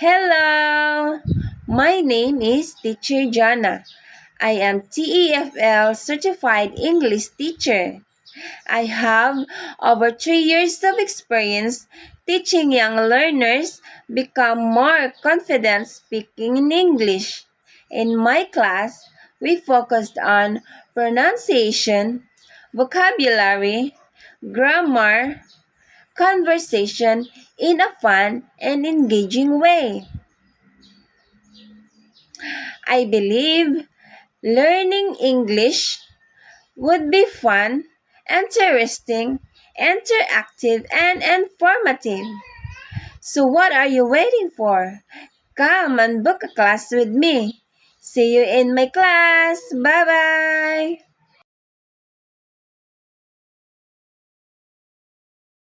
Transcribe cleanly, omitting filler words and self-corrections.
Hello, my name is Teacher Jana. I am TEFL certified English teacher. I have over 3 years of experience teaching young learners become more confident speaking in English. In my class, we focused on pronunciation, vocabulary, grammar, conversation in a fun and engaging way. I believe learning English would be fun, interesting, interactive, and informative. So, what are you waiting for? Come and book a class with me. See you in my class. Bye bye.